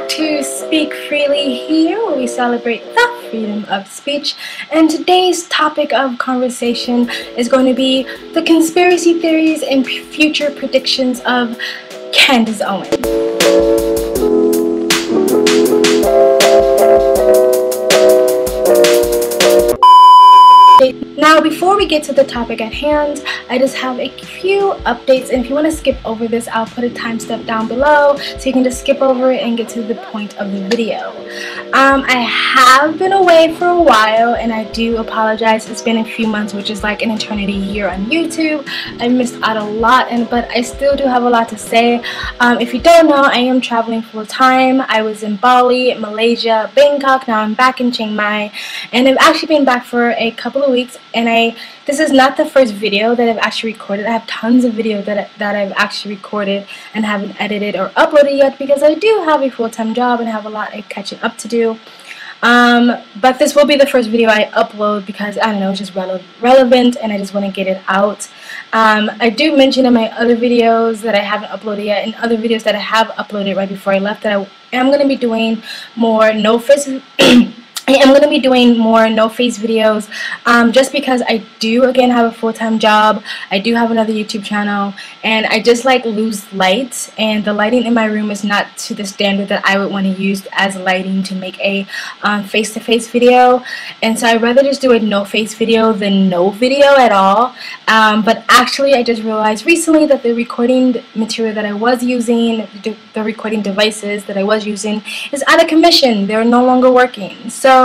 back to Speak Freely here, where we celebrate the freedom of speech. And today's topic of conversation is going to be the conspiracy theories and future predictions of Candace Owens. Now, before we get to the topic at hand, I just have a few updates, and if you want to skip over this, I'll put a timestamp down below so you can just skip over it and get to the point of the video. I have been away for a while, and I do apologize. It's been a few months, which is like an eternity here on YouTube. I missed out a lot, but I still do have a lot to say. If you don't know, I am traveling full time. I was in Bali, Malaysia, Bangkok. Now I'm back in Chiang Mai, and I've actually been back for a couple of weeks. And this is not the first video that I've actually recorded. I have tons of videos that I've actually recorded and haven't edited or uploaded yet, because I do have a full-time job and have a lot of catching up to do. But this will be the first video I upload because, I don't know, it's just relevant and I just want to get it out. I do mention in my other videos that I haven't uploaded yet, and other videos that I have uploaded right before I left, that I am going to be doing more no-face videos, just because I do again have a full-time job. I do have another YouTube channel, and I just like lose light, and the lighting in my room is not to the standard that I would want to use as lighting to make a face-to-face video. And so I'd rather just do a no-face video than no video at all. But actually I just realized recently that the recording material that I was using, the recording devices that I was using, is out of commission. They're no longer working. So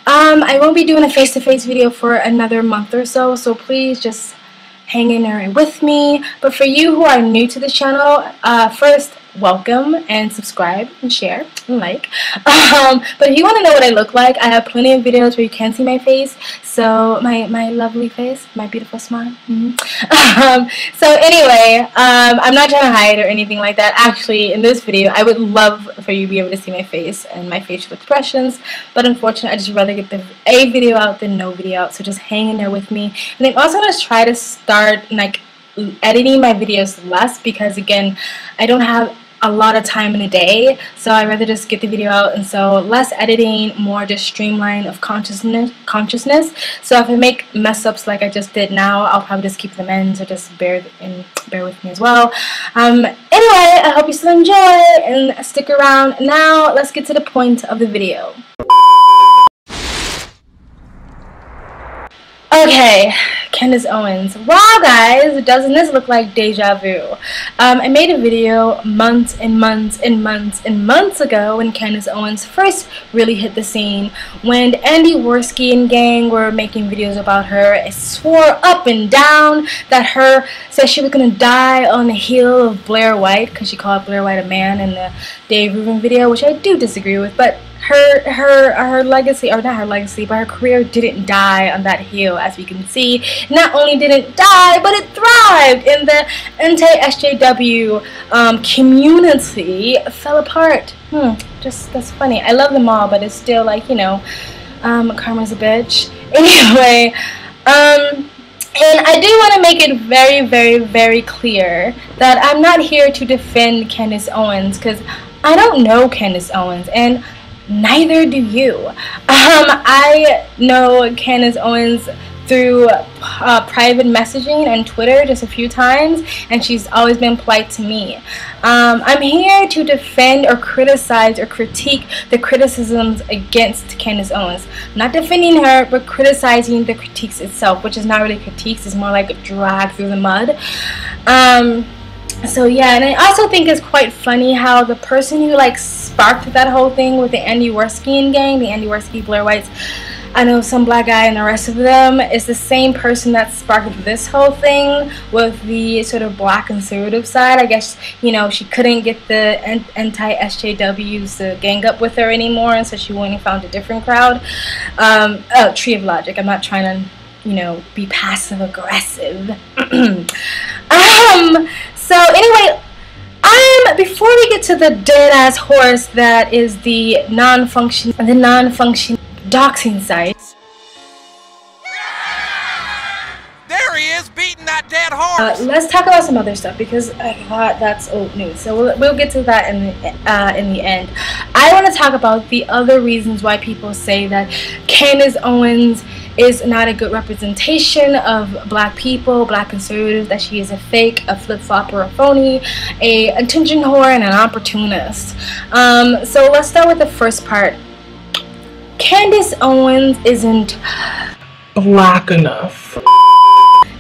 I won't be doing a face-to-face video for another month or so, so please just hang in there with me. But for you who are new to this channel, first, welcome, and subscribe and share and like. But if you want to know what I look like, I have plenty of videos where you can see my face. So my lovely face, my beautiful smile. So anyway, I'm not trying to hide or anything like that. Actually, in this video, I would love for you to be able to see my face and my facial expressions. But unfortunately, I just rather get a video out than no video out. So just hang in there with me. And I'm also going to try to start like editing my videos less, because again, I don't have a lot of time in a day, so I'd rather just get the video out. And so less editing, more just streamline of consciousness. So if I make mess ups like I just did now, I'll probably just keep them in, so just bear with me as well. Anyway, I hope you still enjoy and stick around. Now let's get to the point of the video. Okay, Candace Owens. Wow, guys, doesn't this look like deja vu? I made a video months and months and months and months ago when Candace Owens first really hit the scene, when Andy Worski and gang were making videos about her. I swore up and down that her said she was gonna die on the heel of Blair White, because she called Blair White a man in the Dave Rubin video, which I do disagree with, but her legacy, or not her legacy, but her career didn't die on that heel, as we can see. Not only did it die, but it thrived, and the anti-SJW community fell apart. That's funny. I love them all, but it's still like, you know, karma's a bitch. Anyway, and I do want to make it very, very, very clear that I'm not here to defend Candace Owens, because I don't know Candace Owens, and neither do you. I know Candace Owens through private messaging and Twitter just a few times, and she's always been polite to me. I'm here to defend or criticize or critique the criticisms against Candace Owens. I'm not defending her, but criticizing the critiques itself, which is not really critiques, it's more like a drag through the mud. So yeah, and I also think it's quite funny how the person who like sparked that whole thing with the Andy Worski and gang, the Andy Worski, Blair Whites, I know some black guy and the rest of them, is the same person that sparked this whole thing with the sort of black conservative side. I guess, you know, she couldn't get the anti-SJWs to gang up with her anymore, and so she went and found a different crowd. Tree of Logic. I'm not trying to, you know, be passive aggressive. So anyway, before we get to the dead ass horse that is the non-function doxing site. There he is, beating that dead horse. Let's talk about some other stuff because I thought that's old news. So we'll get to that in the end. I want to talk about the other reasons why people say that Candace Owens is not a good representation of black people, black conservatives, that she is a fake, a flip-flopper, a phony, a attention whore, and an opportunist. So let's start with the first part. Candace Owens isn't black enough.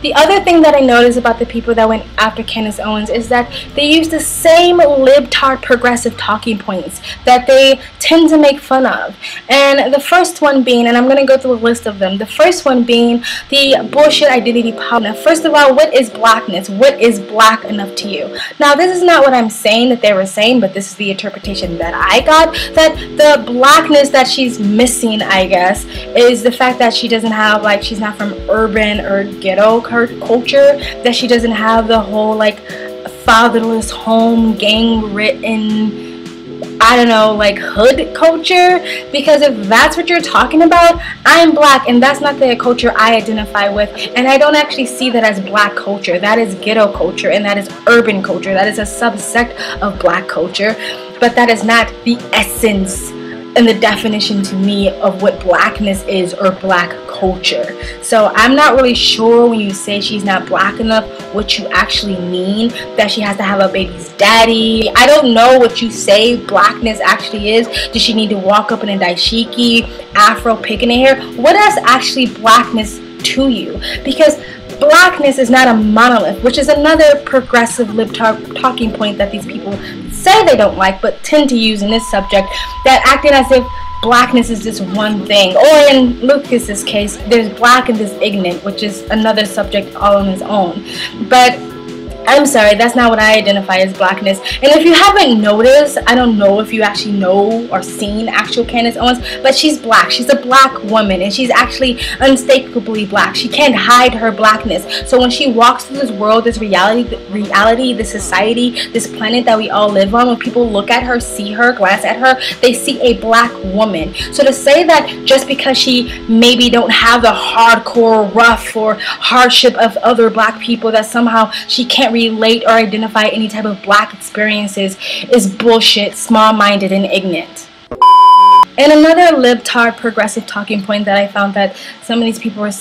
The other thing that I noticed about the people that went after Candace Owens is that they use the same libtard progressive talking points that they tend to make fun of. And the first one being, and I'm going to go through a list of them, the first one being the bullshit identity politics. First of all, what is blackness? What is black enough to you? Now, this is not what I'm saying that they were saying, but this is the interpretation that I got, that the blackness that she's missing, I guess, is the fact that she doesn't have, like, she's not from urban or ghetto culture, that she doesn't have the whole like fatherless home, gang written, I don't know, like hood culture. Because if that's what you're talking about, I'm black and that's not the culture I identify with, and I don't actually see that as black culture. That is ghetto culture and that is urban culture. That is a subsect of black culture, but that is not the essence and the definition to me of what blackness is or black culture. So I'm not really sure when you say she's not black enough what you actually mean, that she has to have a baby's daddy. I don't know what you say blackness actually is. Does she need to walk up in a dashiki, afro picking her hair? What is actually blackness to you? Because blackness is not a monolith, which is another progressive libtard talking point that these people say they don't like but tend to use in this subject, that acting as if blackness is just one thing. Or in Lucas's case, there's black and there's ignorant, which is another subject all on its own. But I'm sorry, that's not what I identify as blackness. And if you haven't noticed, I don't know if you actually know or seen actual Candace Owens, but she's black. She's a black woman, and she's actually unmistakably black. She can't hide her blackness. So when she walks through this world, this reality, this society, this planet that we all live on, when people look at her, see her, glance at her, they see a black woman. So to say that just because she maybe don't have the hardcore, rough, or hardship of other black people, that somehow she can't relate or identify any type of black experiences is bullshit, small-minded, and ignorant. And another libtard progressive talking point that I found that some of these people were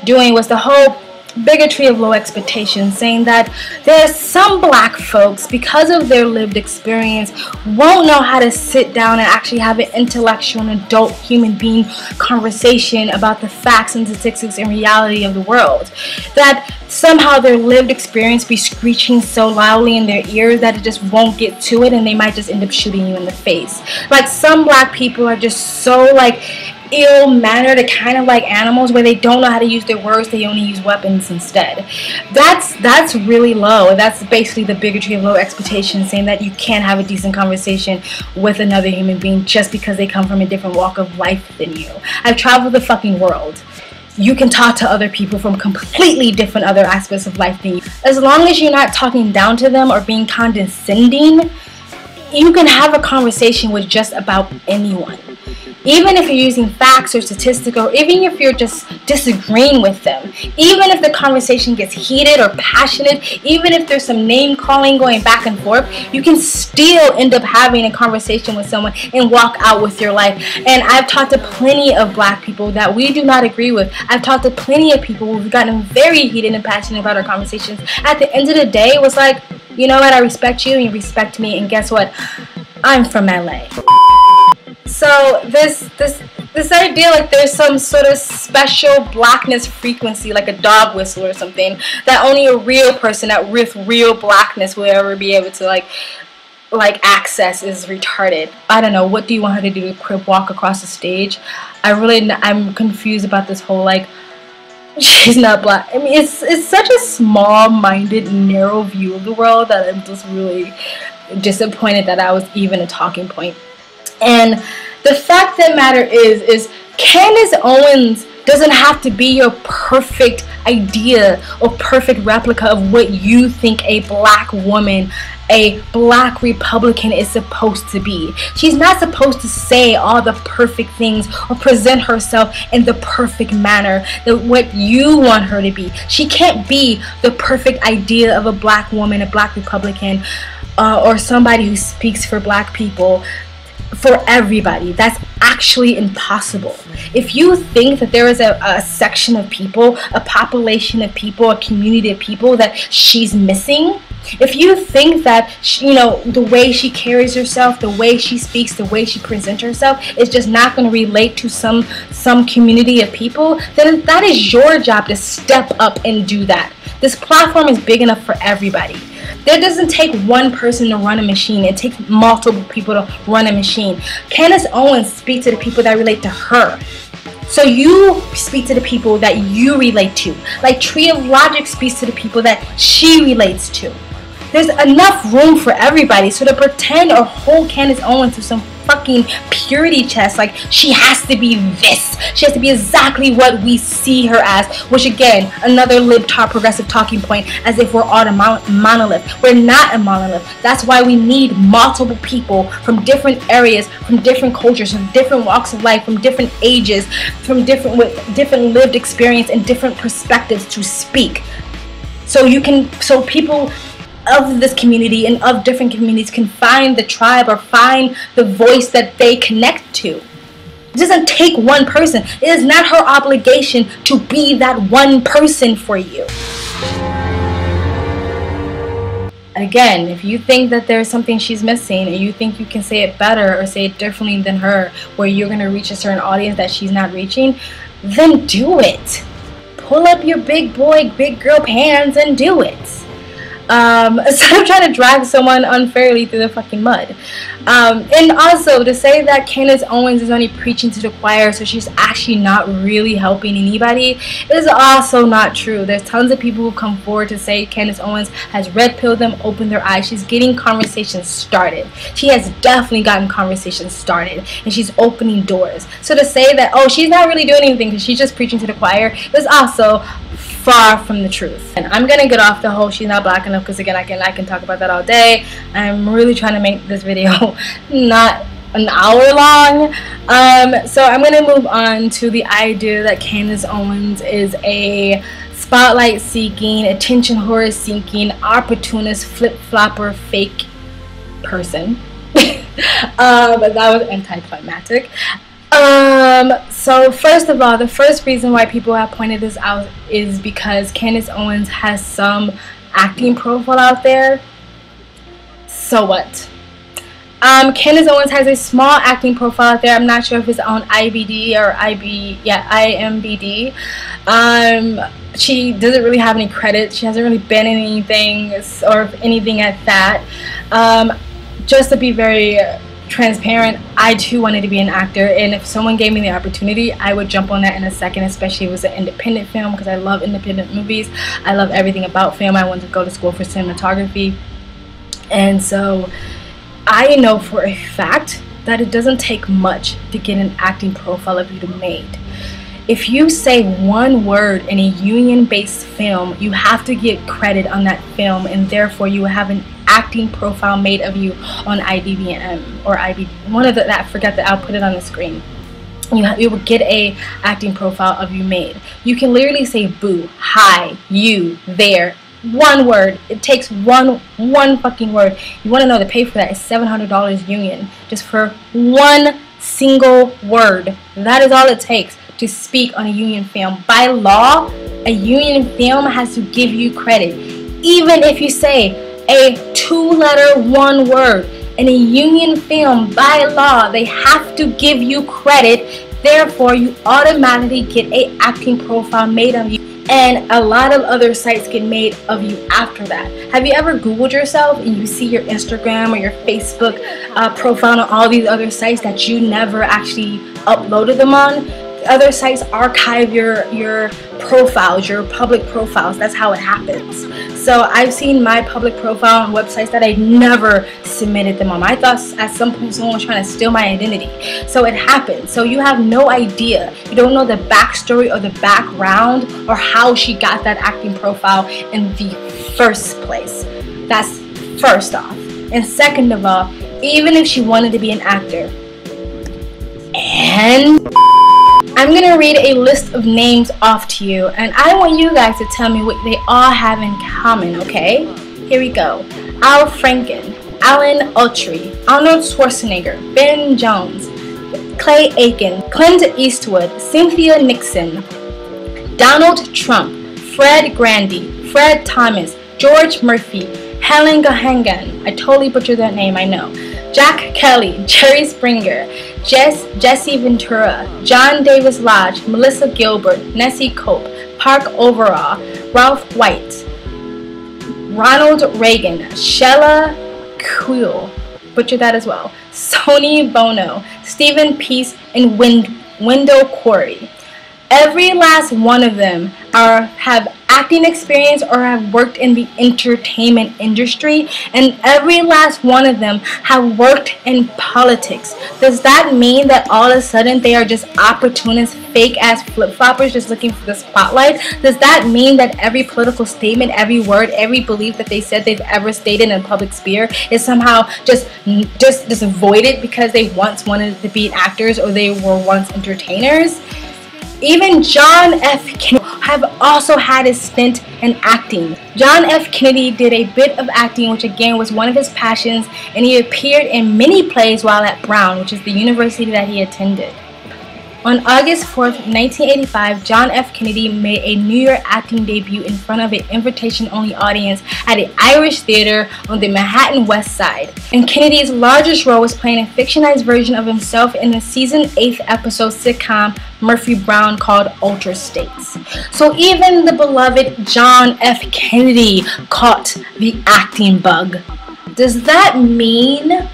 doing was the whole bigotry of low expectations, saying that there's some black folks, because of their lived experience, won't know how to sit down and actually have an intellectual and adult human being conversation about the facts and statistics and reality of the world. That somehow their lived experience be screeching so loudly in their ears that it just won't get to it, and they might just end up shooting you in the face. Like, some black people are just so like ill-mannered, kind of like animals, where they don't know how to use their words, they only use weapons instead. That's really low. That's basically the bigotry of low expectations, saying that you can't have a decent conversation with another human being just because they come from a different walk of life than you. I've traveled the fucking world. You can talk to other people from completely different other aspects of life than you. As long as you're not talking down to them or being condescending, you can have a conversation with just about anyone. Even if you're using facts or statistics, or even if you're just disagreeing with them, even if the conversation gets heated or passionate, even if there's some name calling going back and forth, you can still end up having a conversation with someone and walk out with your life. And I've talked to plenty of black people that we do not agree with. I've talked to plenty of people who've gotten very heated and passionate about our conversations. At the end of the day, it was like, you know what, I respect you and you respect me, and guess what, I'm from LA. So this idea like there's some sort of special blackness frequency, like a dog whistle or something, that only a real person that with real blackness will ever be able to like access, is retarded. I don't know, what do you want her to do, to crip walk across the stage? I'm confused about this whole like she's not black. I mean, it's such a small-minded, narrow view of the world that I'm just really disappointed that I was even a talking point. And the fact that matter is Candace Owens doesn't have to be your perfect idea or perfect replica of what you think a black woman, a black Republican is supposed to be. She's not supposed to say all the perfect things or present herself in the perfect manner that what you want her to be. She can't be the perfect idea of a black woman, a black Republican, or somebody who speaks for black people for everybody. That's actually impossible. If you think that there is a section of people, a population of people, a community of people that she's missing, if you think that the way she carries herself, the way she speaks, the way she presents herself is just not going to relate to some community of people, then that is your job to step up and do that. This platform is big enough for everybody. There doesn't take one person to run a machine. It takes multiple people to run a machine. Candace Owens speaks to the people that relate to her. So you speak to the people that you relate to. Like Tree of Logic speaks to the people that she relates to. There's enough room for everybody. So to pretend or hold Candace Owens to some fucking purity test, like she has to be this, she has to be exactly what we see her as, which again, another libtard progressive talking point, as if we're all a monolith. We're not a monolith. That's why we need multiple people from different areas, from different cultures, from different walks of life, from different ages, from different lived experience and different perspectives to speak. So people of this community and of different communities can find the tribe or find the voice that they connect to. It doesn't take one person. It is not her obligation to be that one person for you. Again, if you think that there's something she's missing and you think you can say it better or say it differently than her, where you're going to reach a certain audience that she's not reaching, then do it. Pull up your big boy, big girl pants and do it. Instead of trying to drag someone unfairly through the fucking mud. And also to say that Candace Owens is only preaching to the choir, so she's actually not really helping anybody, is also not true. There's tons of people who come forward to say Candace Owens has red pilled them, opened their eyes. She's getting conversations started. She has definitely gotten conversations started, and she's opening doors. So to say that, oh, she's not really doing anything because she's just preaching to the choir, is also far from the truth. And I'm gonna get off the whole she's not black enough, because again, I can talk about that all day. I'm really trying to make this video not an hour long. So I'm gonna move on to the idea that Candace Owens is a spotlight seeking, attention whore seeking, opportunist, flip-flopper, fake person. That was anticlimactic. So first of all, the first reason why people have pointed this out is because Candace Owens has some acting profile out there. So what? Candace Owens has a small acting profile out there. I'm not sure if it's on IMDb or IMDb. She doesn't really have any credits. She hasn't really been in anything or anything at that. Just to be very transparent, I too wanted to be an actor, and if someone gave me the opportunity, I would jump on that in a second, especially if it was an independent film, because I love independent movies. I love everything about film. I wanted to go to school for cinematography, and so I know for a fact that it doesn't take much to get an acting profile of you made. If you say one word in a union-based film, you have to get credit on that film, and therefore you will have an acting profile made of you on IDBM or IB. One of that, I forgot that, I'll put it on the screen. You will get a acting profile of you made. You can literally say boo, hi, you, there. One word. It takes one fucking word. You want to know the pay for that is $700 union, just for one single word. That is all it takes to speak on a union film. By law, a union film has to give you credit. Even if you say a two-letter one word in a union film, by law, they have to give you credit. Therefore, you automatically get a acting profile made of you. And a lot of other sites get made of you after that. Have you ever Googled yourself and you see your Instagram or your Facebook profile on all these other sites that you never actually uploaded them on? Other sites archive your profiles, your public profiles. That's how it happens. So I've seen my public profile on websites that I never submitted them on. I thought at some point someone was trying to steal my identity. So it happened. So you have no idea. You don't know the backstory or the background or how she got that acting profile in the first place. That's first off. And second of all, even if she wanted to be an actor, and I'm going to read a list of names off to you, and I want you guys to tell me what they all have in common, okay? Here we go. Al Franken, Alan Autry, Arnold Schwarzenegger, Ben Jones, Clay Aiken, Clint Eastwood, Cynthia Nixon, Donald Trump, Fred Grandy, Fred Thomas, George Murphy, Helen Gahangan, I totally butchered that name, I know, Jack Kelly, Jerry Springer, Jesse Ventura, John Davis Lodge, Melissa Gilbert, Nessie Cope, Park Overall, Ralph White, Ronald Reagan, Shella Kuhl, butchered that as well, Sonny Bono, Stephen Peace, and Wendell Corey. Every last one of them have acting experience or have worked in the entertainment industry, and every last one of them have worked in politics. Does that mean that all of a sudden they are just opportunists, fake ass flip-floppers just looking for the spotlight? Does that mean that every political statement, every word, every belief that they said they've ever stated in a public sphere is somehow just avoided because they once wanted to be actors or they were once entertainers? Even John F. Kennedy have also had a stint in acting. John F. Kennedy did a bit of acting, which again was one of his passions, and he appeared in many plays while at Brown, which is the university that he attended. On August 4th, 1985, John F. Kennedy made a New York acting debut in front of an invitation-only audience at an Irish theater on the Manhattan West Side. And Kennedy's largest role was playing a fictionalized version of himself in the season 8th episode sitcom Murphy Brown called Ultra States. So even the beloved John F. Kennedy caught the acting bug. Does that mean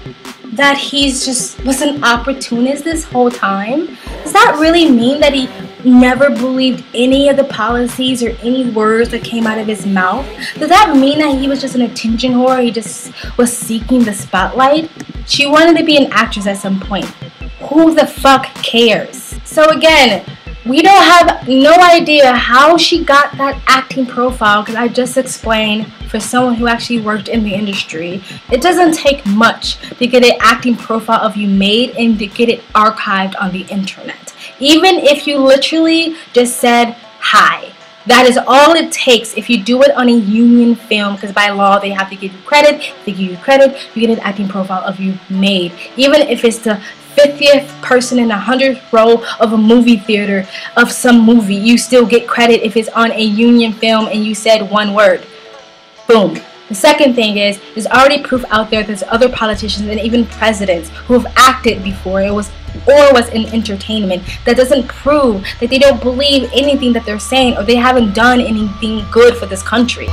that he's just was an opportunist this whole time? Does that really mean that he never believed any of the policies or any words that came out of his mouth? Does that mean that he was just an attention whore? He just was seeking the spotlight? She wanted to be an actress at some point. Who the fuck cares? So again, we don't have no idea how she got that acting profile, because I just explained, for someone who actually worked in the industry, it doesn't take much to get an acting profile of you made and to get it archived on the internet. Even if you literally just said hi. That is all it takes if you do it on a union film, because by law they have to give you credit. If they give you credit, you get an acting profile of you made. Even if it's the 50th person in the 100th row of a movie theater of some movie, you still get credit if it's on a union film and you said one word. Boom. The second thing is, there's already proof out there. There's other politicians and even presidents who have acted before was in entertainment. That doesn't prove that they don't believe anything that they're saying or they haven't done anything good for this country.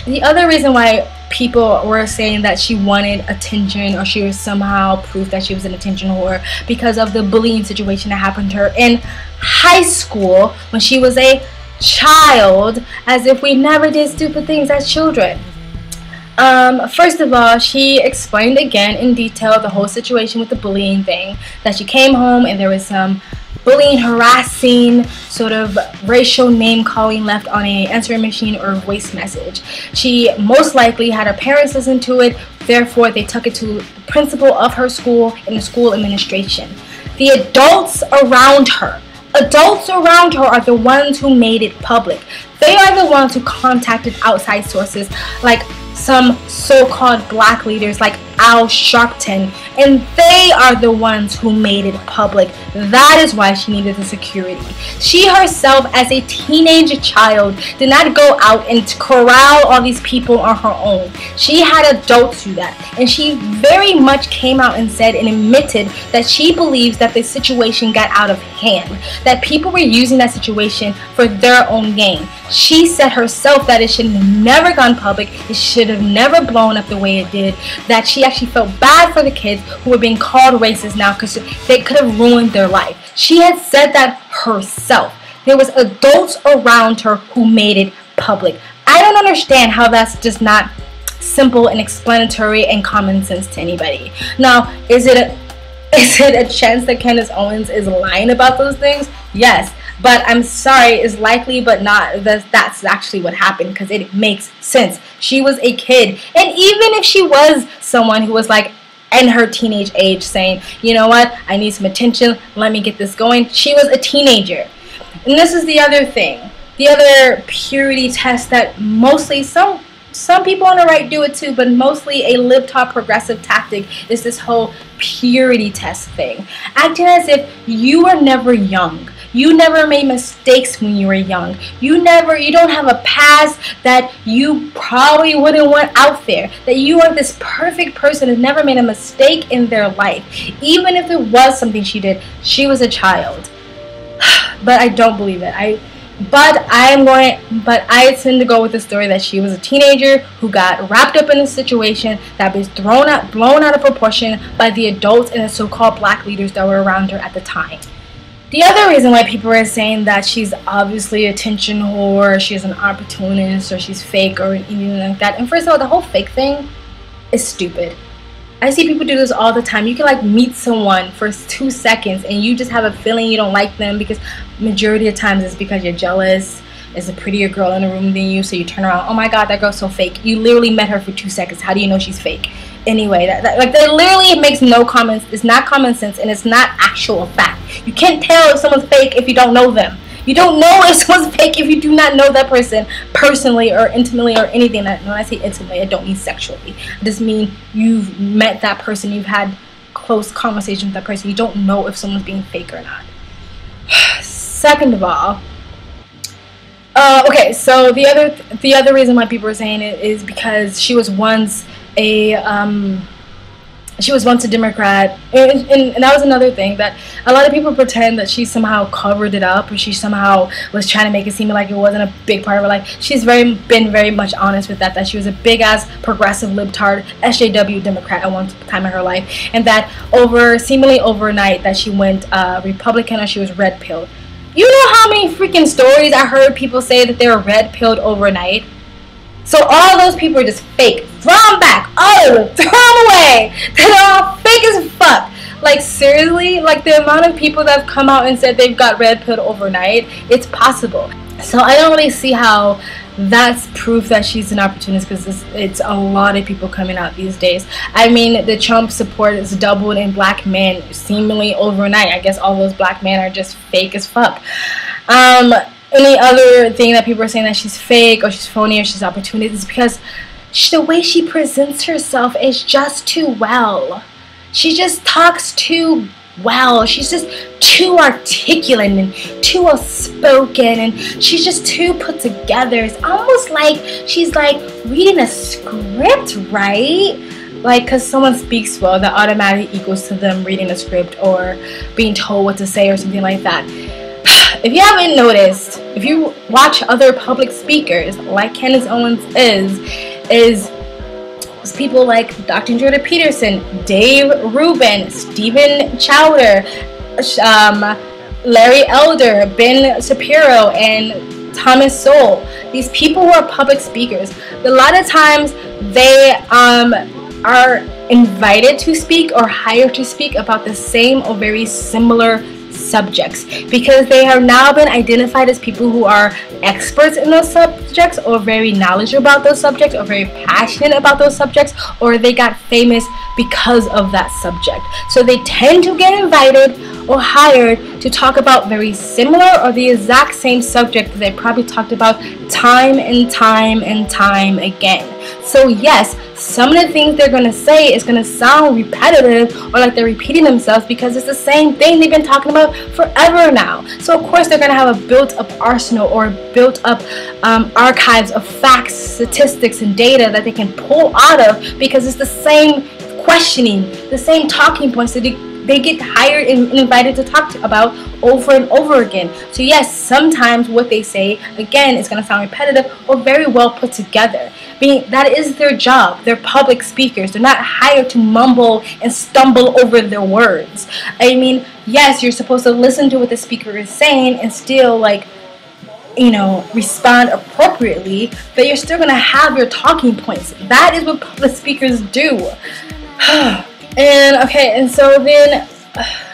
The other reason why people were saying that she wanted attention or she was somehow proof that she was an attention whore because of the bullying situation that happened to her in high school when she was a child, as if we never did stupid things as children. First of all, she explained again in detail the whole situation with the bullying thing, that she came home and there was some bullying, harassing, sort of racial name calling left on a answering machine or voice message. She most likely had her parents listen to it, therefore they took it to the principal of her school and the school administration. The adults around her are the ones who made it public. They are the ones who contacted outside sources like some so-called black leaders like Al Sharpton, and they are the ones who made it public. That is why she needed the security. She herself, as a teenage child, did not go out and corral all these people on her own. She had adults do that, and she very much came out and said and admitted that she believes that the situation got out of hand, that people were using that situation for their own gain. She said herself that it should have never gone public, it should have never blown up the way it did, that she actually felt bad for the kids who were being called racist now because they could have ruined their life. She had said that herself. There was adults around her who made it public. I don't understand how that's just not simple and explanatory and common sense to anybody. Now, is it a chance that Candace Owens is lying about those things? Yes. But I'm sorry, it's likely but not that's actually what happened, because it makes sense. She was a kid. And even if she was someone who was like in her teenage age saying, you know what, I need some attention, let me get this going. She was a teenager. And this is the other thing. The other purity test that mostly some people on the right do it too, but mostly a libtard progressive tactic is this whole purity test thing. Acting as if you were never young. You never made mistakes when you were young. You don't have a past that you probably wouldn't want out there. That you are this perfect person who never made a mistake in their life. Even if it was something she did, she was a child. But I don't believe it. But I tend to go with the story that she was a teenager who got wrapped up in a situation that was blown out of proportion by the adults and the so-called black leaders that were around her at the time. The other reason why people are saying that she's obviously a attention whore, she's an opportunist, or she's fake, or anything like that. And first of all, the whole fake thing is stupid. I see people do this all the time. You can like meet someone for 2 seconds and you just have a feeling you don't like them, because majority of times it's because you're jealous. There's a prettier girl in the room than you, so you turn around, oh my god, that girl's so fake. You literally met her for 2 seconds. How do you know she's fake? Anyway, that literally, it makes no comments. It's not common sense, and it's not actual fact. You can't tell if someone's fake if you don't know them. You don't know if someone's fake if you do not know that person personally or intimately or anything. When I say intimately, I don't mean sexually. I just mean you've met that person, you've had close conversations with that person. You don't know if someone's being fake or not. Second of all, okay, so the other reason why people are saying it is because she was once a Democrat, and that was another thing, that a lot of people pretend that she somehow covered it up, or she somehow was trying to make it seem like it wasn't a big part of her life. She's been very much honest with that she was a big ass progressive libtard SJW Democrat at one time in her life, and that seemingly overnight that she went Republican, or she was red pilled. You know how many freaking stories I heard people say that they were red pilled overnight? So all those people are just fake. Throw them back. All of them. Throw them away. They're all fake as fuck. Like, seriously? Like, the amount of people that have come out and said they've got red pilled overnight, it's possible. So I don't really see how that's proof that she's an opportunist, because it's a lot of people coming out these days. I mean, the Trump support is doubled in black men seemingly overnight. I guess all those black men are just fake as fuck. Any other thing that people are saying that she's fake or she's phony or she's opportunist is because the way she presents herself is just too well. She just talks too well. She's just too articulate and too well spoken, and she's just too put together. It's almost like she's like reading a script, right? Like, because someone speaks well, that automatically equals to them reading a script or being told what to say or something like that. If you haven't noticed, if you watch other public speakers like Candace Owens is people like Dr. Jordan Peterson, Dave Rubin, Stephen Chowder, Larry Elder, Ben Shapiro, and Thomas Sowell. These people who are public speakers, a lot of times they are invited to speak or hired to speak about the same or very similar subjects, because they have now been identified as people who are experts in those subjects, or very knowledgeable about those subjects, or very passionate about those subjects, or they got famous because of that subject. So they tend to get invited or hired to talk about very similar or the exact same subject that they probably talked about time and time and time again. So yes, some of the things they're going to say is going to sound repetitive or like they're repeating themselves, because it's the same thing they've been talking about forever now. So of course they're going to have a built-up arsenal or built-up archives of facts, statistics, and data that they can pull out of, because it's the same questioning, the same talking points that they get hired and invited to talk about over and over again. So yes, sometimes what they say, again, is going to sound repetitive or very well put together. That is their job. They're public speakers. They're not hired to mumble and stumble over their words. I mean, yes, you're supposed to listen to what the speaker is saying and still, like, respond appropriately, that you're still going to have your talking points. That is what public speakers do. And so then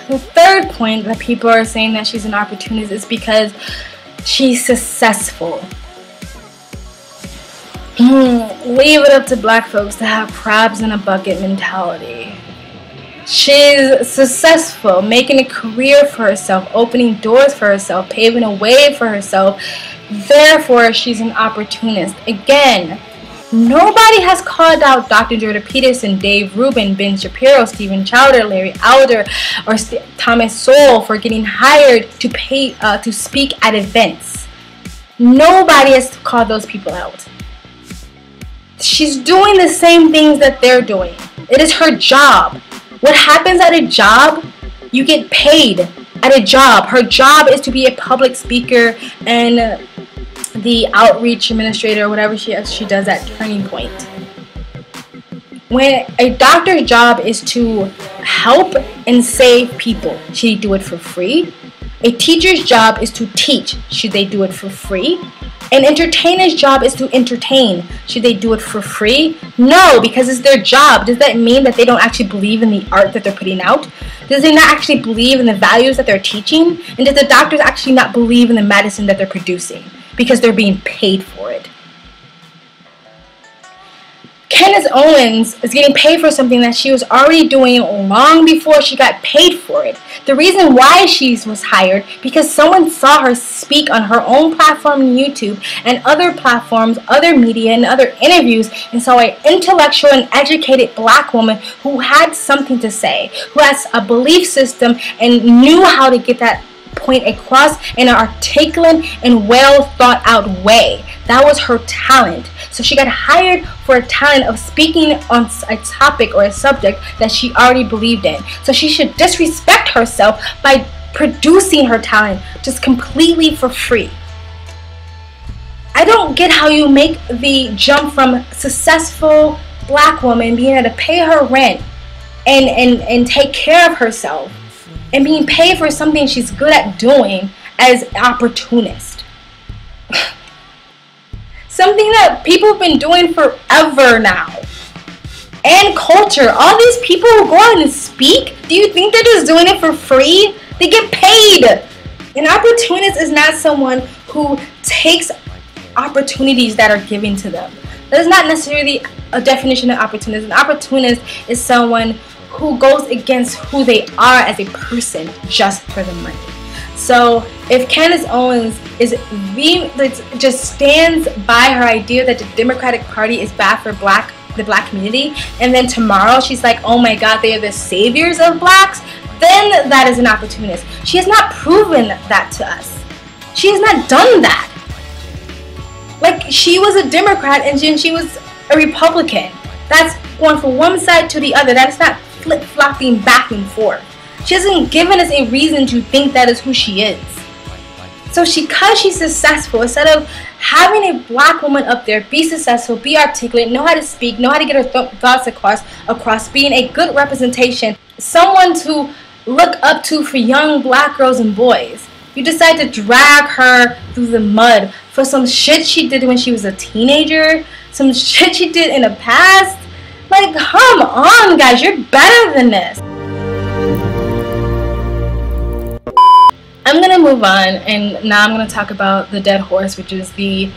the third point that people are saying that she's an opportunist is because she's successful. Leave it up to black folks to have crabs in a bucket mentality. She's successful, making a career for herself, opening doors for herself, paving a way for herself. Therefore, she's an opportunist. Again, nobody has called out Dr. Jordan Peterson, Dave Rubin, Ben Shapiro, Stephen Chowder, Larry Elder, or Thomas Sowell for getting hired to speak at events. Nobody has called those people out. She's doing the same things that they're doing. It is her job. What happens at a job, you get paid at a job. Her job is to be a public speaker and the outreach administrator, or whatever she does at Turning Point. When a doctor's job is to help and save people, should he do it for free? A teacher's job is to teach. Should they do it for free? An entertainer's job is to entertain. Should they do it for free? No, because it's their job. Does that mean that they don't actually believe in the art that they're putting out? Does they not actually believe in the values that they're teaching? And does the doctors actually not believe in the medicine that they're producing because they're being paid for it? Candace Owens is getting paid for something that she was already doing long before she got paid for it. The reason why she was hired, because someone saw her speak on her own platform, YouTube, and other platforms, other media, and other interviews, and saw an intellectual and educated black woman who had something to say, who has a belief system and knew how to get that point across in an articulate and well thought out way. That was her talent. So she got hired for a talent of speaking on a topic or a subject that she already believed in. So she should disrespect herself by producing her talent just completely for free. I don't get how you make the jump from successful black woman being able to pay her rent and take care of herself and being paid for something she's good at doing as an opportunist. Something that people have been doing forever now. And culture. All these people who go out and speak, do you think they're just doing it for free? They get paid. An opportunist is not someone who takes opportunities that are given to them. That is not necessarily a definition of opportunist. An opportunist is someone who goes against who they are as a person just for the money. So if Candace Owens just stands by her idea that the Democratic Party is bad for the black community, and then tomorrow she's like, oh my god, they are the saviors of blacks, then that is an opportunist. She has not proven that to us. She has not done that. Like, she was a Democrat and then she was a Republican. That's going from one side to the other. That's not flip-flopping back and forth. She hasn't given us a reason to think that is who she is. So because she's successful, instead of having a black woman up there be successful, be articulate, know how to speak, know how to get her thoughts across, being a good representation, someone to look up to for young black girls and boys, you decide to drag her through the mud for some shit she did when she was a teenager, some shit she did in the past. Like, come on, guys, you're better than this. I'm gonna move on, and now I'm gonna talk about the dead horse, which is the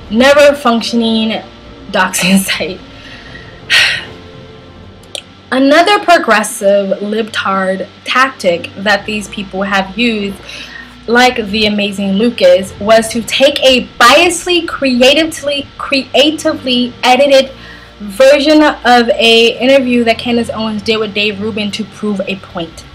never functioning doxing site. Another progressive libtard tactic that these people have used, like the amazing Lucas, was to take a biasly creatively edited version of a interview that Candace Owens did with Dave Rubin to prove a point,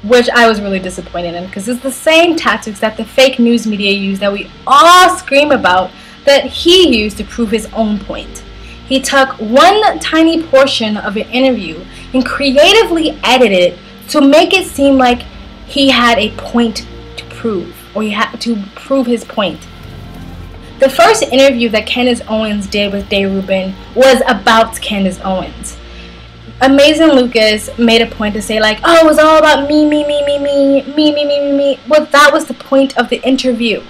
which I was really disappointed in, because it's the same tactics that the fake news media use, that we all scream about, that he used to prove his own point. He took one tiny portion of an interview and creatively edited it to make it seem like he had a point to prove, or he had to prove his point. The first interview that Candace Owens did with Dave Rubin was about Candace Owens. Amazing Lucas made a point to say, like, oh, it was all about me. Well, that was the point of the interview.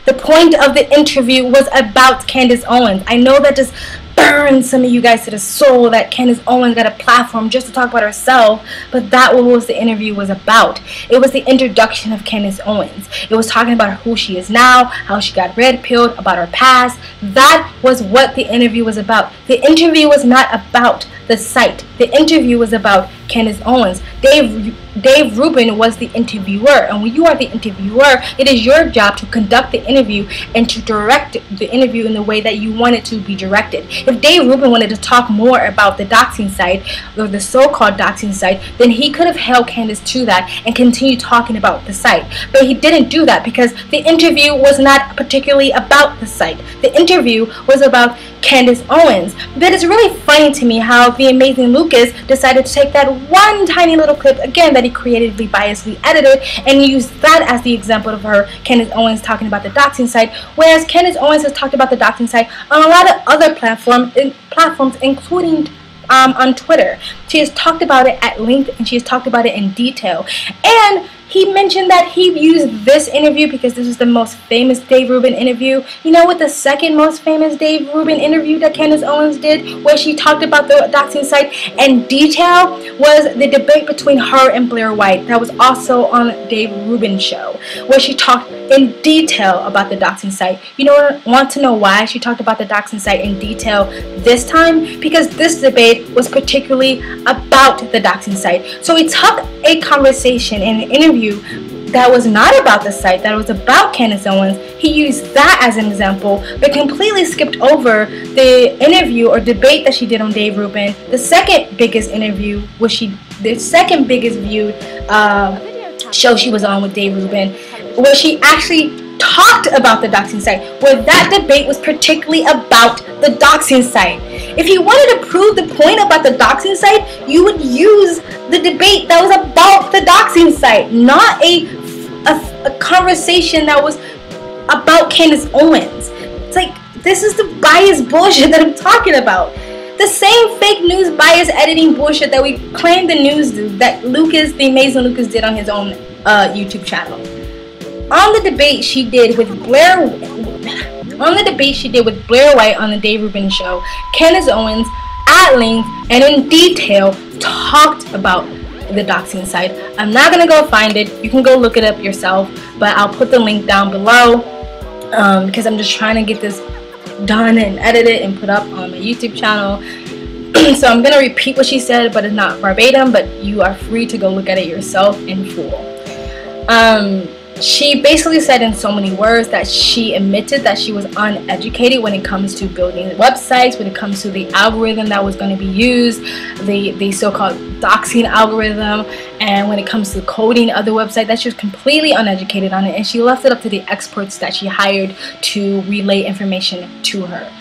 The point of the interview was about Candace Owens. I know that just burns some of you guys to the soul that Candace Owens got a platform just to talk about herself, but that was the interview was about. It was the introduction of Candace Owens. It was talking about who she is now, how she got red-pilled, about her past. That was what the interview was about. The interview was not about the site. The interview was about Candace Owens. Dave Rubin was the interviewer, and when you are the interviewer, it is your job to conduct the interview and to direct the interview in the way that you want it to be directed. If Dave Rubin wanted to talk more about the doxing site, or the so-called doxing site, then he could have held Candace to that and continued talking about the site. But he didn't do that because the interview was not particularly about the site. The interview was about Candace Owens. But it's really funny to me how the amazing Lucas decided to take that one tiny little clip, again, that he creatively biasedly edited, and use that as the example of her, Candace Owens, talking about the doxing site, whereas Candace Owens has talked about the doxing site on a lot of other platforms, including on Twitter. She has talked about it at length, and she has talked about it in detail. And he mentioned that he used this interview because this is the most famous Dave Rubin interview. You know what the second most famous Dave Rubin interview that Candace Owens did, where she talked about the doxing site in detail, was the debate between her and Blair White. That was also on Dave Rubin's show, where she talked in detail about the doxing site. You know, want to know why she talked about the doxing site in detail this time? Because this debate was particularly about the doxing site. So he took a conversation and an interview that was not about the site, that was about Candace Owens. He used that as an example, but completely skipped over the interview or debate that she did on Dave Rubin. The second biggest interview was the second biggest viewed show she was on with Dave Rubin, where she actually talked about the doxing site, where that debate was particularly about the doxing site. If you wanted to prove the point about the doxing site, you would use the debate that was about the doxing site, not a conversation that was about Candace Owens. It's like, this is the biased bullshit that I'm talking about. The same fake news bias editing bullshit that we claim the news do, that Lucas, the amazing Lucas, did on his own YouTube channel. On the debate she did with Blair White on the Dave Rubin show, Candace Owens at length and in detail talked about the doxing site. I'm not gonna go find it. You can go look it up yourself, but I'll put the link down below because I'm just trying to get this done and edited and put up on my YouTube channel. So I'm gonna repeat what she said, but it's not verbatim, but you are free to go look at it yourself in full. She basically said in so many words that she admitted that she was uneducated when it comes to building websites, when it comes to the algorithm that was going to be used, the so-called doxing algorithm, and when it comes to coding other websites, that she was completely uneducated on it, and she left it up to the experts that she hired to relay information to her.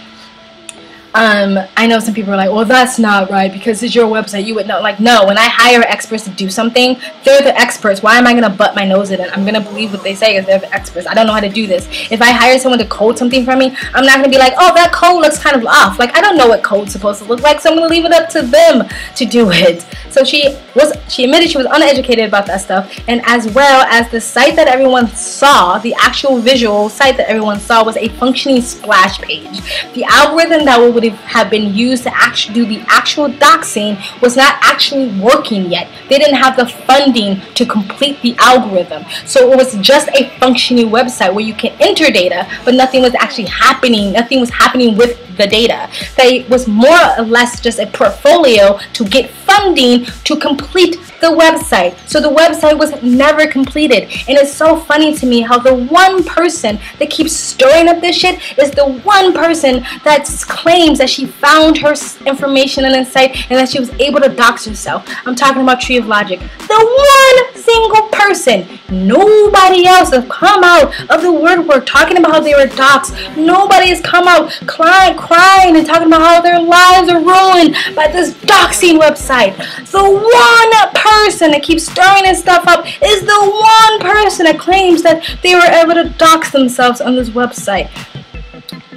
I know some people are like, well, that's not right because it's your website, you would know. Like, no, when I hire experts to do something, they're the experts. Why am I going to butt my nose in it? I'm going to believe what they say because they're the experts. I don't know how to do this. If I hire someone to code something for me, I'm not going to be like, oh, that code looks kind of off. Like, I don't know what code's supposed to look like, so I'm going to leave it up to them to do it. So she admitted she was uneducated about that stuff, and as well as the site that everyone saw, the actual visual site that everyone saw was a functioning splash page. The algorithm that would have been used to actually do the actual doxing was not actually working yet. They didn't have the funding to complete the algorithm. So it was just a functioning website where you can enter data, but nothing was actually happening. Nothing was happening with the data. That was more or less just a portfolio to get funding to complete the website. So the website was never completed. And it's so funny to me how the one person that keeps stirring up this shit is the one person that claims that she found her information on the site and that she was able to dox herself. I'm talking about Tree of Logic. The one single person. Nobody else has come out of the woodwork talking about how they were doxed. Nobody has come out crying and talking about how their lives are ruined by this doxing website. The one person that keeps stirring this stuff up is the one person that claims that they were able to dox themselves on this website.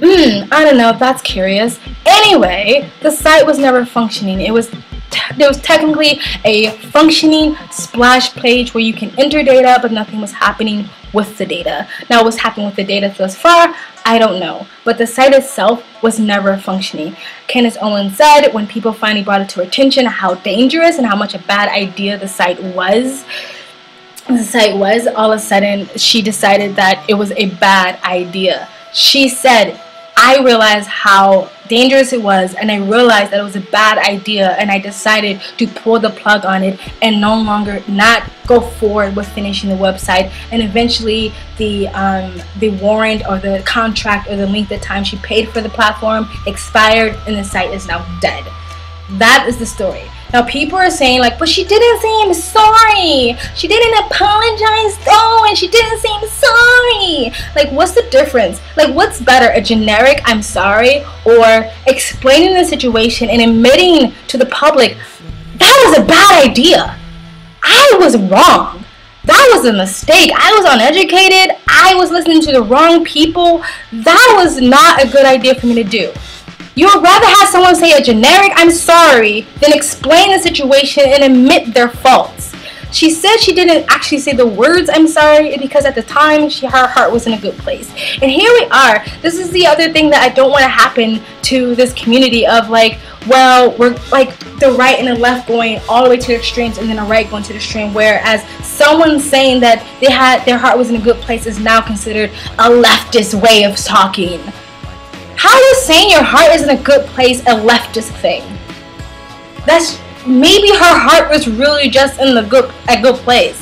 I don't know, that's curious. Anyway, the site was never functioning. There was technically a functioning splash page where you can enter data, but nothing was happening with the data. Now, what's happened with the data thus far, I don't know. But the site itself was never functioning. Candace Owens said when people finally brought it to her attention how dangerous and how much a bad idea the site was, all of a sudden she decided that it was a bad idea. She said, I realized how dangerous it was, and I realized that it was a bad idea, and I decided to pull the plug on it and no longer not go forward with finishing the website. And eventually the warrant or the contract or the length of time she paid for the platform expired, and the site is now dead. That is the story. Now people are saying like, but she didn't say I'm sorry. She didn't apologize though, and she didn't say I'm sorry. Like, what's the difference? Like, what's better, a generic I'm sorry, or explaining the situation and admitting to the public that was a bad idea. I was wrong. That was a mistake. I was uneducated. I was listening to the wrong people. That was not a good idea for me to do. You would rather have someone say a generic I'm sorry than explain the situation and admit their faults. She said she didn't actually say the words I'm sorry because at the time her heart was in a good place. And here we are. This is the other thing that I don't want to happen to this community of like, well, we're like the right and the left going all the way to the extremes and then the right going to the extreme, whereas someone saying that their heart was in a good place is now considered a leftist way of talking. How is saying your heart is in a good place a leftist thing? That's maybe her heart was really just in a good place.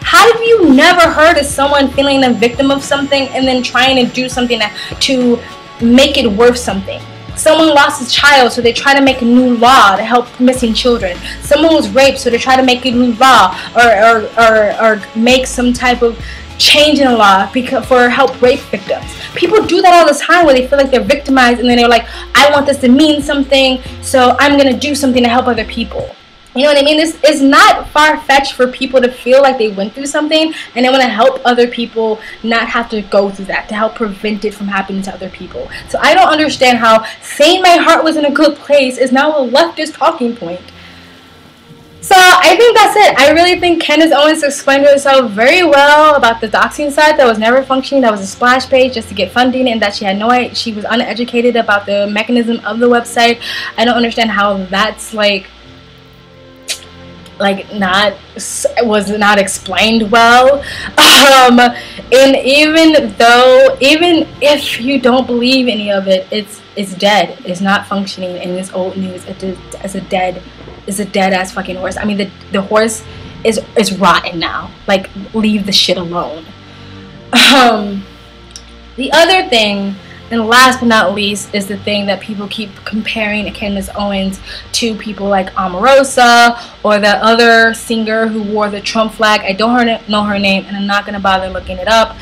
How have you never heard of someone feeling a victim of something and then trying to do something to make it worth something? Someone lost a child, so they try to make a new law to help missing children. Someone was raped, so they try to make a new law or make some type of change in the law for help rape victims. People do that all the time where they feel like they're victimized and then they're like, I want this to mean something, so I'm going to do something to help other people. You know what I mean? This is not far-fetched for people to feel like they went through something and they want to help other people not have to go through that, to help prevent it from happening to other people. So I don't understand how saying my heart was in a good place is now a leftist talking point. So I think that's it. I really think Candace Owens explained herself very well about the doxing site that was never functioning, that was a splash page just to get funding, and that she was uneducated about the mechanism of the website. I don't understand how that's like was not explained well. And even if you don't believe any of it, it's dead. It's not functioning, and it's old news. It's a dead ass fucking horse. I mean, the horse is rotten now. Like, leave the shit alone. The other thing, and last but not least, is the thing that people keep comparing Candace Owens to people like Omarosa or the other singer who wore the Trump flag. I don't know her name, and I'm not gonna bother looking it up.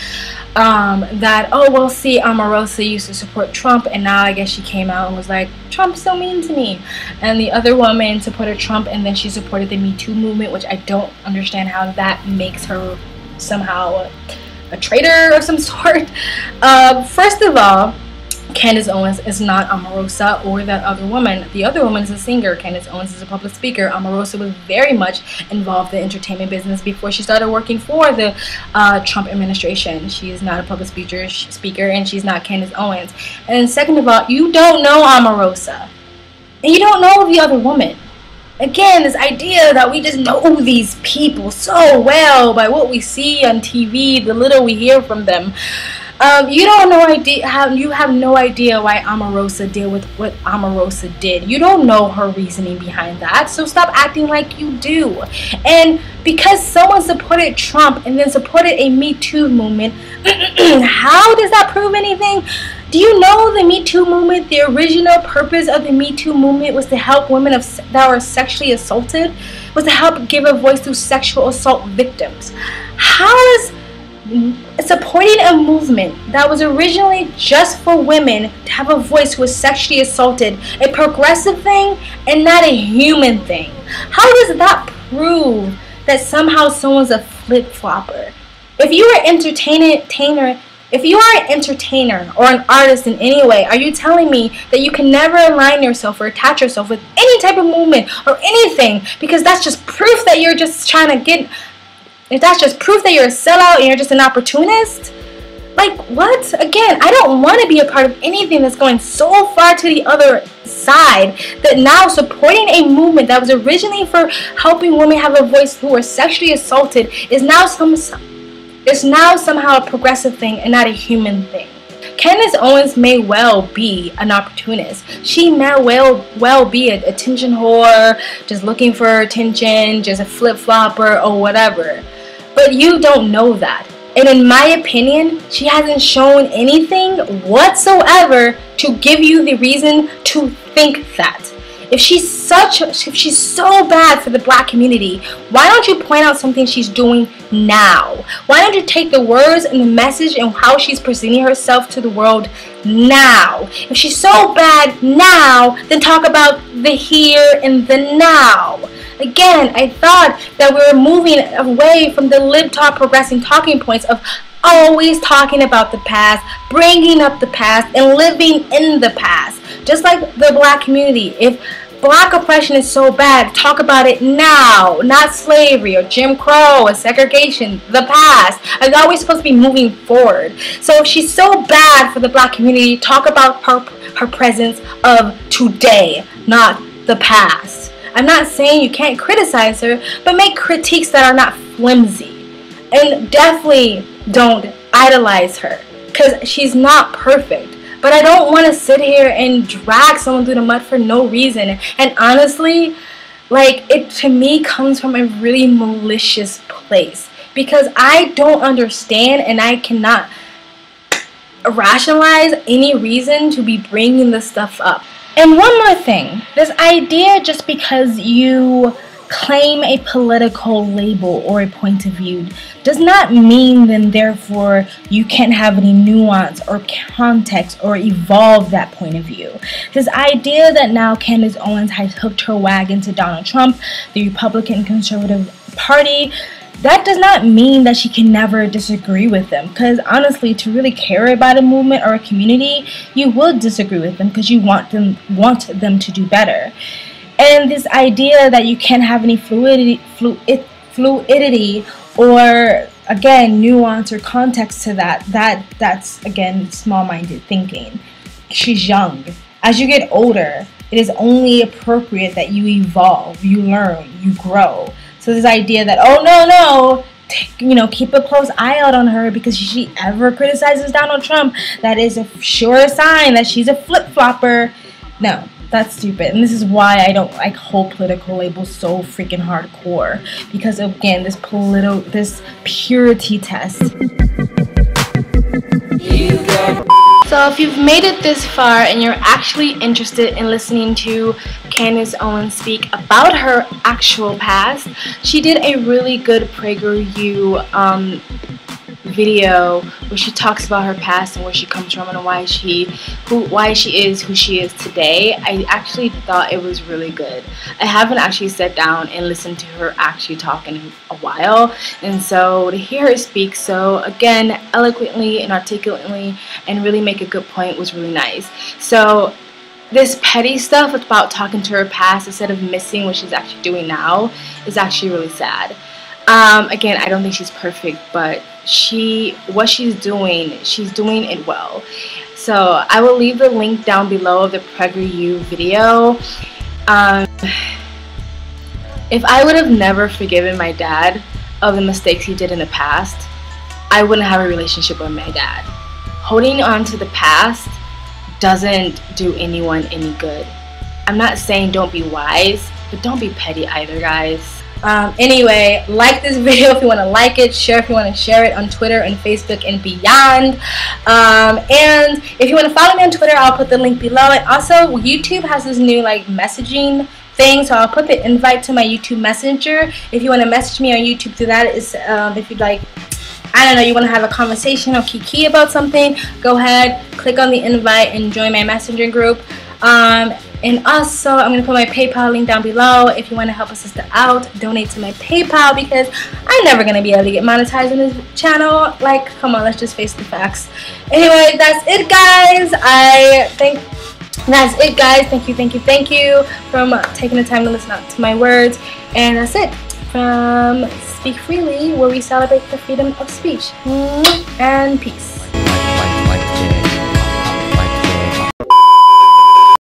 That, oh, well, see, Omarosa used to support Trump, and now I guess she came out and was like, Trump's so mean to me. And the other woman supported Trump, and then she supported the Me Too movement, which I don't understand how that makes her somehow a traitor of some sort. First of all, Candace Owens is not Omarosa or that other woman. The other woman is a singer. Candace Owens is a public speaker. Omarosa was very much involved in the entertainment business before she started working for the Trump administration. She is not a public speaker, and she's not Candace Owens. And second of all, you don't know Omarosa, and you don't know the other woman. Again, this idea that we just know these people so well by what we see on TV, the little we hear from them. You have no idea why Omarosa did with what Omarosa did. You don't know her reasoning behind that, so stop acting like you do. And because someone supported Trump and then supported a Me Too movement, how does that prove anything? Do you know the Me Too movement, the original purpose of the Me Too movement was to help women that were sexually assaulted, was to help give a voice to sexual assault victims. How is supporting a movement that was originally just for women to have a voice who was sexually assaulted a progressive thing and not a human thing? How does that prove that somehow someone's a flip-flopper? If you are if you are an entertainer or an artist in any way, are you telling me that you can never align yourself or attach yourself with any type of movement or anything, because that's just proof that you're just trying to get If that's just proof that you're a sellout and you're just an opportunist, like, what? Again, I don't want to be a part of anything that's going so far to the other side, that now supporting a movement that was originally for helping women have a voice who were sexually assaulted is now somehow a progressive thing and not a human thing. Candace Owens may well be an opportunist. She may well be an attention whore, just looking for attention, just a flip-flopper or whatever. But you don't know that. And in my opinion, she hasn't shown anything whatsoever to give you the reason to think that. If she's so bad for the black community, why don't you point out something she's doing now? Why don't you take the words and the message and how she's presenting herself to the world now? If she's so bad now, then talk about the here and the now. Again, I thought that we were moving away from the libtard progressing talking points of always talking about the past, bringing up the past, and living in the past. Just like the black community. If black oppression is so bad, talk about it now, not slavery or Jim Crow or segregation, the past. It's always supposed to be moving forward. So if she's so bad for the black community, talk about her presence of today, not the past. I'm not saying you can't criticize her, but make critiques that are not flimsy. And definitely don't idolize her, because she's not perfect. But I don't want to sit here and drag someone through the mud for no reason. And honestly, like, it to me comes from a really malicious place, because I don't understand and I cannot rationalize any reason to be bringing this stuff up. And one more thing, this idea just because you claim a political label or a point of view does not mean then therefore you can't have any nuance or context or evolve that point of view. This idea that now Candace Owens has hooked her wagon to Donald Trump, the Republican Conservative Party, that does not mean that she can never disagree with them, because honestly, to really care about a movement or a community, you will disagree with them because you want them to do better. And this idea that you can't have any fluidity or, again, nuance or context to that's again small-minded thinking. She's young. As you get older, it is only appropriate that you evolve, you learn, you grow. So this idea that, oh no, keep a close eye out on her because if she ever criticizes Donald Trump, that is a sure sign that she's a flip-flopper. No, that's stupid. And this is why I don't like whole political labels so freaking hardcore, because again, this purity test. So if you've made it this far and you're actually interested in listening to Candace Owens speak about her actual past, she did a really good PragerU video where she talks about her past and where she comes from and why she is who she is today. I actually thought it was really good. I haven't actually sat down and listened to her actually talk in a while, and so to hear her speak so again eloquently and articulately and really make a good point was really nice. So this petty stuff about talking to her past instead of missing what she's actually doing now is actually really sad. Again, I don't think she's perfect, but what she's doing it well. So I will leave the link down below of the PragerU video. If I would have never forgiven my dad of the mistakes he did in the past, I wouldn't have a relationship with my dad. Holding on to the past doesn't do anyone any good. I'm not saying don't be wise, but don't be petty either, guys. Anyway, like this video if you want to like it, share if you want to share it on Twitter and Facebook and beyond. And if you want to follow me on Twitter, I'll put the link below. And also, YouTube has this new like messaging thing, so I'll put the invite to my YouTube Messenger. If you want to message me on YouTube through that, is if you'd like, I don't know, you want to have a conversation or kiki about something, go ahead, click on the invite and join my messenger group. And also, I'm going to put my PayPal link down below. If you want to help a sister out, donate to my PayPal, because I'm never going to be able to get monetized on this channel. Like, come on, let's just face the facts. Anyway, that's it, guys. That's it, guys. Thank you for taking the time to listen out to my words. And that's it from Speak Freely, where we celebrate the freedom of speech. And peace.